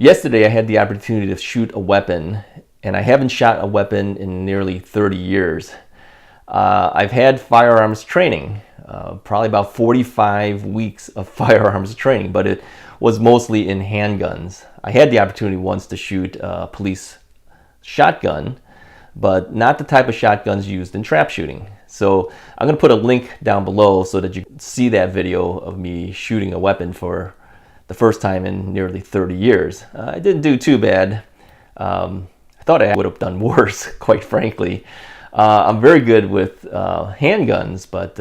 Yesterday I had the opportunity to shoot a weapon, and I haven't shot a weapon in nearly 30 years. I've had firearms training, probably about 45 weeks of firearms training, but it was mostly in handguns. I had the opportunity once to shoot a police shotgun, but not the type of shotguns used in trap shooting. So I'm going to put a link down below so that you can see that video of me shooting a weapon for the first time in nearly 30 years. I didn't do too bad. I thought I would have done worse, quite frankly. I'm very good with handguns, but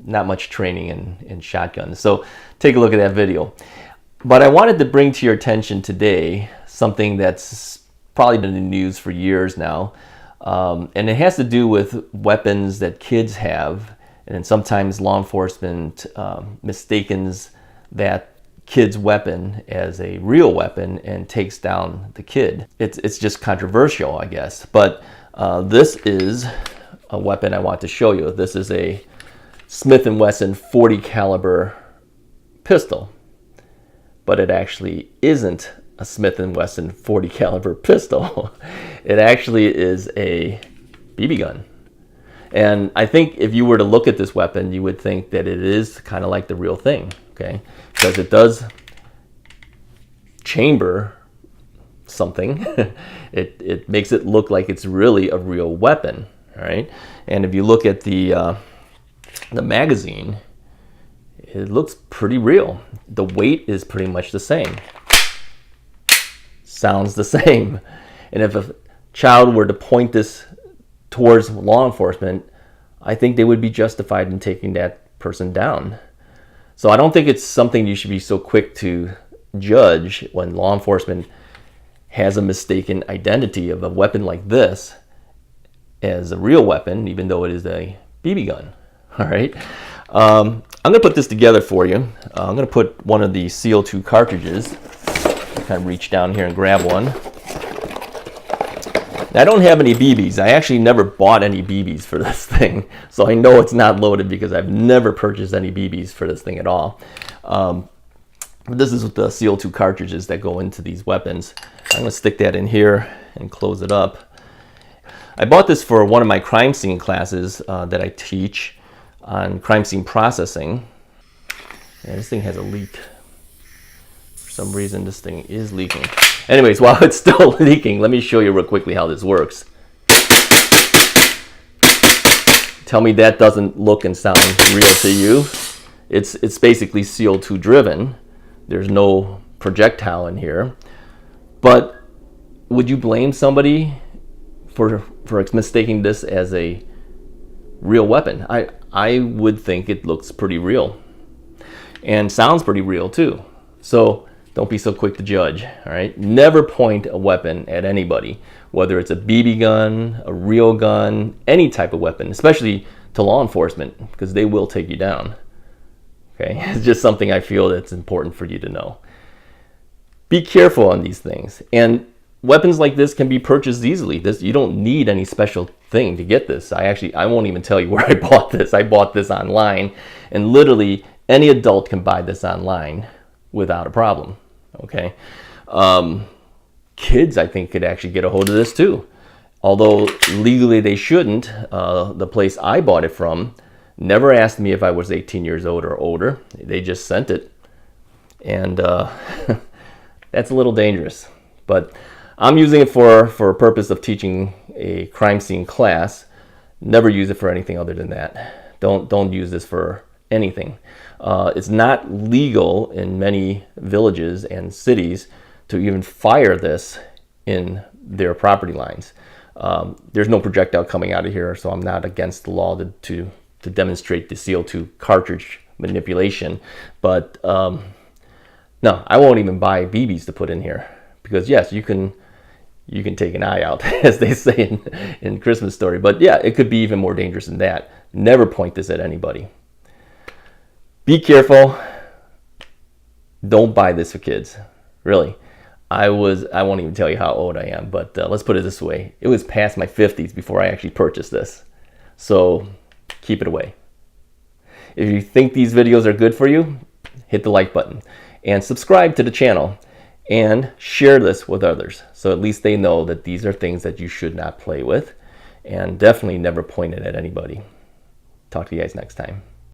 not much training in shotguns. So take a look at that video. But I wanted to bring to your attention today something that's probably been in the news for years now. And it has to do with weapons that kids have, and sometimes law enforcement mistakes that kid's weapon as a real weapon and takes down the kid. It's just controversial, I guess. But this is a weapon I want to show you. This is a Smith & Wesson 40 caliber pistol, but it actually isn't a Smith & Wesson 40 caliber pistol. It actually is a BB gun. And I think if you were to look at this weapon, you would think that it is kind of like the real thing, okay? Because it does chamber something. It makes it look like it's really a real weapon, all right? And if you look at the magazine, it looks pretty real. The weight is pretty much the same. Sounds the same. And if a child were to point this towards law enforcement, I think they would be justified in taking that person down. So I don't think it's something you should be so quick to judge when law enforcement has a mistaken identity of a weapon like this as a real weapon, even though it is a BB gun. All right. I'm going to put this together for you. I'm going to put one of the CO2 cartridges. Kind of reach down here and grab one. Now, I don't have any BBs. I actually never bought any BBs for this thing, so I know it's not loaded because I've never purchased any BBs for this thing at all. This is the CO2 cartridges that go into these weapons. I'm going to stick that in here and close it up. I bought this for one of my crime scene classes that I teach on crime scene processing. Yeah, this thing has a leak. For some reason, this thing is leaking. Anyways, while it's still leaking, let me show you real quickly how this works. Tell me that doesn't look and sound real to you. It's basically CO2 driven. There's no projectile in here. But would you blame somebody for mistaking this as a real weapon? I would think it looks pretty real and sounds pretty real too. So don't be so quick to judge, all right? Never point a weapon at anybody, whether it's a BB gun, a real gun, any type of weapon, especially to law enforcement, because they will take you down, okay? It's just something I feel that's important for you to know. Be careful on these things. And weapons like this can be purchased easily. You don't need any special thing to get this. I won't even tell you where I bought this. I bought this online, and literally any adult can buy this online without a problem, okay? Kids, I think, could actually get a hold of this too. Although legally they shouldn't. The place I bought it from never asked me if I was 18 years old or older. They just sent it. And that's a little dangerous. But I'm using it for a purpose of teaching a crime scene class. Never use it for anything other than that. Don't use this for anything. It's not legal in many villages and cities to even fire this in their property lines. There's no projectile coming out of here, so I'm not against the law to demonstrate the CO2 cartridge manipulation. But no, I won't even buy BBs to put in here, because yes, you can take an eye out, as they say in Christmas Story. But yeah, it could be even more dangerous than that. Never point this at anybody. Be careful. Don't buy this for kids. Really. I won't even tell you how old I am, but let's put it this way. It was past my 50s before I actually purchased this. So keep it away. If you think these videos are good for you, hit the like button and subscribe to the channel. and share this with others. So at least they know that these are things that you should not play with, and definitely never point it at anybody. Talk to you guys next time.